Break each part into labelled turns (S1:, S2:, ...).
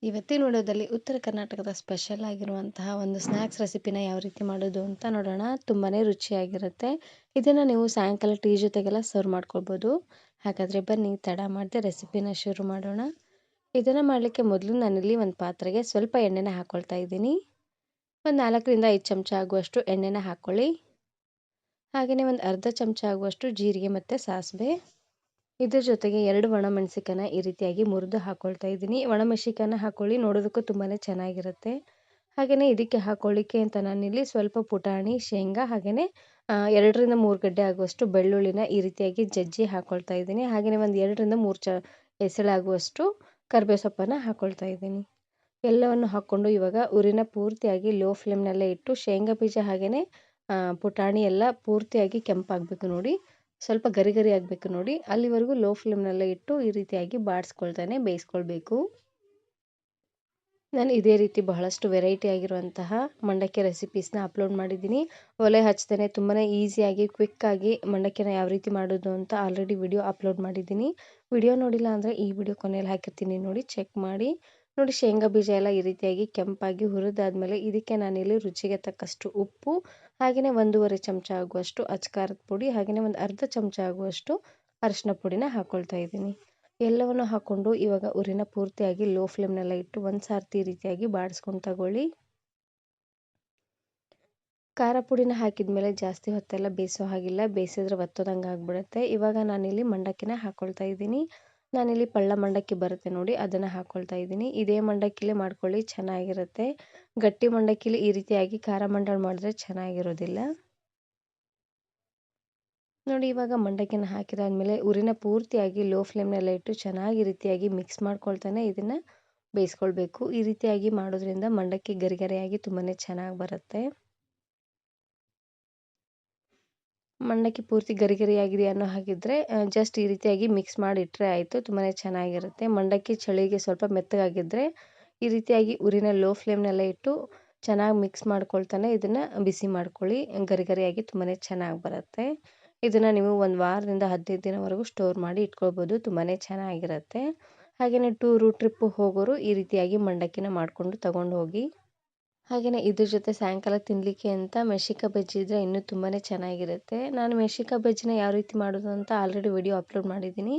S1: ಇವತ್ತಿನ ವಿಡಿಯೋದಲ್ಲಿ ಉತ್ತರ ಕರ್ನಾಟಕದ ಸ್ಪೆಷಲ್ ಆಗಿರುವಂತಹ ಒಂದು ಸ್ನ್ಯಾಕ್ಸ್ ರೆಸಿಪಿನ ಯಾವ ರೀತಿ ಮಾಡೋದು ಅಂತ ನೋಡೋಣ. ತುಂಬಾ ರುಚಿಯಾಗಿರುತ್ತೆ. ಇದನ್ನು ನೀವು ಸಾಯಂಕಾಲ ಟೀ ಜೊತೆಗೆಲ್ಲ ಸರ್ವ್ ಮಾಡ್ಕೊಳ್ಬೋದು. ಹಾಗಾದರೆ ಬನ್ನಿ ತಡ ಮಾಡದೆ ರೆಸಿಪಿನ ಶುರು ಮಾಡೋಣ. ಇದನ್ನು ಮಾಡಲಿಕ್ಕೆ ಮೊದಲು ನಾನಿಲ್ಲಿ ಒಂದು ಪಾತ್ರೆಗೆ ಸ್ವಲ್ಪ ಎಣ್ಣೆನ ಹಾಕ್ಕೊಳ್ತಾ ಇದ್ದೀನಿ. ಒಂದು 4ರಿಂದ 5 ಚಮಚ ಆಗುವಷ್ಟು ಎಣ್ಣೆನ ಹಾಕ್ಕೊಳ್ಳಿ. ಹಾಗೆಯೇ ಒಂದು ಅರ್ಧ ಚಮಚ ಆಗುವಷ್ಟು ಜೀರಿಗೆ ಮತ್ತು ಸಾಸಿವೆ. ಇದ್ರ ಜೊತೆಗೆ 2 ಒಣಮೆಣಸಿಕಾಯನ್ನ ಈ ರೀತಿಯಾಗಿ ಮುರಿದು ಹಾಕ್ಕೊಳ್ತಾ ಇದ್ದೀನಿ. ಒಣಮೆಣಸಿಕಾಯನ್ನ ಹಾಕ್ಕೊಳ್ಳಿ, ನೋಡೋದಕ್ಕೂ ತುಂಬಾ ಚೆನ್ನಾಗಿರುತ್ತೆ. ಹಾಗೆಯೇ ಇದಕ್ಕೆ ಹಾಕ್ಕೊಳ್ಳಿಕ್ಕೆ ಅಂತ ನಾನಿಲ್ಲಿ ಸ್ವಲ್ಪ ಪುಟಾಣಿ, ಶೇಂಗಾ ಹಾಗೆಯೇ 2ರಿಂದ 3 ಗಡ್ಡೆ ಆಗುವಷ್ಟು ಬೆಳ್ಳುಳ್ಳಿನ ಈ ರೀತಿಯಾಗಿ ಜಜ್ಜಿ ಹಾಕ್ಕೊಳ್ತಾ ಇದ್ದೀನಿ. ಹಾಗೆಯೇ ಒಂದು 2ರಿಂದ 3 ಎಸಳಾಗುವಷ್ಟು ಕರಿಬೇವು ಸೊಪ್ಪನ್ನು ಹಾಕ್ಕೊಳ್ತಾ ಇದ್ದೀನಿ. ಎಲ್ಲವನ್ನು ಹಾಕ್ಕೊಂಡು ಇವಾಗ ಉರಿನ ಪೂರ್ತಿಯಾಗಿ ಲೋ ಫ್ಲೇಮ್ನಲ್ಲೇ ಇಟ್ಟು ಶೇಂಗಾ ಬೀಜ ಹಾಗೆಯೇ ಪುಟಾಣಿ ಎಲ್ಲ ಪೂರ್ತಿಯಾಗಿ ಕೆಂಪಾಗಬೇಕು ನೋಡಿ, ಸ್ವಲ್ಪ ಗರಿ ಗರಿ ಆಗಬೇಕು ನೋಡಿ, ಅಲ್ಲಿವರೆಗೂ ಲೋ ಫ್ಲೇಮ್ನಲ್ಲೇ ಇಟ್ಟು ಈ ರೀತಿಯಾಗಿ ಬಾಡಿಸ್ಕೊಳ್ತಾನೆ ಬೇಯಿಸ್ಕೊಳ್ಬೇಕು. ನಾನು ಇದೇ ರೀತಿ ಬಹಳಷ್ಟು ವೆರೈಟಿ ಆಗಿರುವಂತಹ ಮಂಡಕ್ಕಿ ರೆಸಿಪೀಸ್ನ ಅಪ್ಲೋಡ್ ಮಾಡಿದ್ದೀನಿ. ಒಲೆ ಹಚ್ತೇನೆ ತುಂಬಾ ಈಸಿಯಾಗಿ ಕ್ವಿಕ್ಕಾಗಿ ಮಂಡಕ್ಕಿನ ಯಾವ ರೀತಿ ಮಾಡೋದು ಅಂತ ಆಲ್ರೆಡಿ ವಿಡಿಯೋ ಅಪ್ಲೋಡ್ ಮಾಡಿದ್ದೀನಿ. ವಿಡಿಯೋ ನೋಡಿಲ್ಲ ಅಂದರೆ ಈ ವಿಡಿಯೋ ಕೊನೆಯಲ್ಲಿ ಹಾಕಿರ್ತೀನಿ, ನೋಡಿ ಚೆಕ್ ಮಾಡಿ. ನೋಡಿ ಶೇಂಗಾ ಬೀಜ ಎಲ್ಲ ಈ ರೀತಿಯಾಗಿ ಕೆಂಪಾಗಿ ಹುರಿದಾದ್ಮೇಲೆ ಇದಕ್ಕೆ ನಾನಿಲ್ಲಿ ರುಚಿಗೆ ತಕ್ಕಷ್ಟು ಉಪ್ಪು ಹಾಗೆಯೇ 1.5 ಚಮಚ ಆಗುವಷ್ಟು ಅಚ್ಕಾರದ ಪುಡಿ ಹಾಗೆಯೇ ಒಂದು ಅರ್ಧ ಚಮಚ ಆಗುವಷ್ಟು ಅರಿಶಿನ ಪುಡಿನ ಹಾಕ್ಕೊಳ್ತಾ ಇದ್ದೀನಿ. ಎಲ್ಲವನ್ನು ಹಾಕ್ಕೊಂಡು ಇವಾಗ ಉರಿನ ಪೂರ್ತಿಯಾಗಿ ಲೋ ಫ್ಲೇಮ್ನೆಲ್ಲ ಇಟ್ಟು ಒಂದು ಸಾರ್ತಿ ಈ ರೀತಿಯಾಗಿ ಬಾಡಿಸ್ಕೊಂಡು ತಗೊಳ್ಳಿ. ಖಾರ ಪುಡಿನ ಹಾಕಿದ ಮೇಲೆ ಜಾಸ್ತಿ ಹೊತ್ತೆಲ್ಲ ಬೇಯಿಸೋ ಹಾಗಿಲ್ಲ, ಬೇಯಿಸಿದ್ರೆ ಒತ್ತೋದಂಗೆ ಆಗಿಬಿಡುತ್ತೆ. ಇವಾಗ ನಾನಿಲ್ಲಿ ಮಂಡಕ್ಕಿನ ಹಾಕ್ಕೊಳ್ತಾ ಇದ್ದೀನಿ. ನಾನಿಲ್ಲಿ ಪಳ್ಳ ಮಂಡಕ್ಕಿ ಬರುತ್ತೆ ನೋಡಿ, ಅದನ್ನು ಹಾಕ್ಕೊಳ್ತಾ ಇದ್ದೀನಿ. ಇದೇ ಮಂಡಕ್ಕಿಲೇ ಮಾಡ್ಕೊಳ್ಳಿ, ಚೆನ್ನಾಗಿರುತ್ತೆ. ಗಟ್ಟಿ ಮಂಡಕ್ಕಿಲಿ ಈ ರೀತಿಯಾಗಿ ಖಾರ ಮಂಡಾಳು ಮಾಡಿದ್ರೆ ಚೆನ್ನಾಗಿರೋದಿಲ್ಲ ನೋಡಿ. ಇವಾಗ ಮಂಡಕ್ಕಿನ ಹಾಕಿದಾದ್ಮೇಲೆ ಉರಿನ ಪೂರ್ತಿಯಾಗಿ ಲೋ ಫ್ಲೇಮ್ನೆಲ್ಲ ಇಟ್ಟು ಚೆನ್ನಾಗಿ ಈ ರೀತಿಯಾಗಿ ಮಿಕ್ಸ್ ಮಾಡ್ಕೊಳ್ತಾನೆ ಇದನ್ನು ಬೇಯಿಸ್ಕೊಳ್ಬೇಕು. ಈ ರೀತಿಯಾಗಿ ಮಾಡೋದ್ರಿಂದ ಮಂಡಕ್ಕಿ ಗರಿಗರಿಯಾಗಿ ತುಂಬಾ ಚೆನ್ನಾಗಿ ಬರುತ್ತೆ. ಮಂಡಕ್ಕಿ ಪೂರ್ತಿ ಗರಿ ಗರಿಯಾಗಿದೆ ಅನ್ನೋ ಹಾಗಿದ್ರೆ ಜಸ್ಟ್ ಈ ರೀತಿಯಾಗಿ ಮಿಕ್ಸ್ ಮಾಡಿಟ್ರೆ ಆಯಿತು, ತುಂಬಾ ಚೆನ್ನಾಗಿರುತ್ತೆ. ಮಂಡಕ್ಕಿ ಚಳಿಗೆ ಸ್ವಲ್ಪ ಮೆತ್ತಗಾಗಿದ್ದರೆ ಈ ರೀತಿಯಾಗಿ ಉರಿನ ಲೋ ಫ್ಲೇಮ್ನೆಲ್ಲ ಇಟ್ಟು ಚೆನ್ನಾಗಿ ಮಿಕ್ಸ್ ಮಾಡ್ಕೊಳ್ತಾನೆ ಇದನ್ನು ಬಿಸಿ ಮಾಡ್ಕೊಳ್ಳಿ, ಗರಿ ಗರಿಯಾಗಿ ತುಂಬಾ ಚೆನ್ನಾಗಿ ಬರುತ್ತೆ. ಇದನ್ನು ನೀವು 1 ವಾರದಿಂದ 15 ದಿನವರೆಗೂ ಸ್ಟೋರ್ ಮಾಡಿ ಇಟ್ಕೊಳ್ಬೋದು, ತುಂಬಾ ಚೆನ್ನಾಗಿರುತ್ತೆ. ಹಾಗೆಯೇ ಟೂರು ಟ್ರಿಪ್ಪು ಹೋಗೋರು ಈ ರೀತಿಯಾಗಿ ಮಂಡಕ್ಕಿನ ಮಾಡಿಕೊಂಡು ತಗೊಂಡು ಹೋಗಿ. ಹಾಗೆಯೇ ಇದ್ರ ಜೊತೆ ಸಾಯಂಕಾಲ ತಿನ್ನಲಿಕ್ಕೆ ಅಂತ ಮೆಣಸಿನ್ಕಾಯಿ ಬಜ್ಜಿ ಇದ್ದರೆ ಇನ್ನೂ ತುಂಬಾ ಚೆನ್ನಾಗಿರುತ್ತೆ. ನಾನು ಮೆಣಸಿನ್ಕಾಯಿ ಬಜ್ಜಿನ ಯಾವ ರೀತಿ ಮಾಡೋದು ಅಂತ ಆಲ್ರೆಡಿ ವಿಡಿಯೋ ಅಪ್ಲೋಡ್ ಮಾಡಿದ್ದೀನಿ.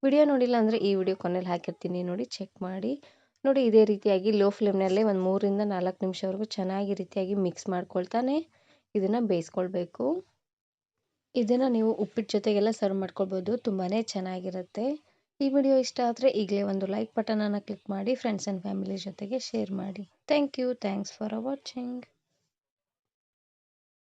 S1: ವಿಡಿಯೋ ನೋಡಿಲ್ಲ ಅಂದರೆ ಈ ವಿಡಿಯೋ ಕೊನೆಯಲ್ಲಿ ಹಾಕಿರ್ತೀನಿ, ನೋಡಿ ಚೆಕ್ ಮಾಡಿ. ನೋಡಿ ಇದೇ ರೀತಿಯಾಗಿ ಲೋ ಫ್ಲೇಮ್ನಲ್ಲೇ ಒಂದು 3ರಿಂದ 4 ನಿಮಿಷವರೆಗೂ ಚೆನ್ನಾಗಿ ರೀತಿಯಾಗಿ ಮಿಕ್ಸ್ ಮಾಡ್ಕೊಳ್ತಾನೆ ಇದನ್ನು ಬೇಯಿಸ್ಕೊಳ್ಬೇಕು. ಇದನ್ನು ನೀವು ಉಪ್ಪಿಟ್ಟು ಜೊತೆಗೆಲ್ಲ ಸರ್ವ್ ಮಾಡ್ಕೊಳ್ಬೋದು, ತುಂಬಾ ಚೆನ್ನಾಗಿರುತ್ತೆ. ಈ ವಿಡಿಯೋ ಇಷ್ಟ ಆದರೆ ಈಗಲೇ ಒಂದು ಲೈಕ್ ಬಟನನ್ನು ಕ್ಲಿಕ್ ಮಾಡಿ ಫ್ರೆಂಡ್ಸ್ ಆ್ಯಂಡ್ ಫ್ಯಾಮಿಲಿ ಜೊತೆಗೆ ಶೇರ್ ಮಾಡಿ. Thank you. Thanks for watching.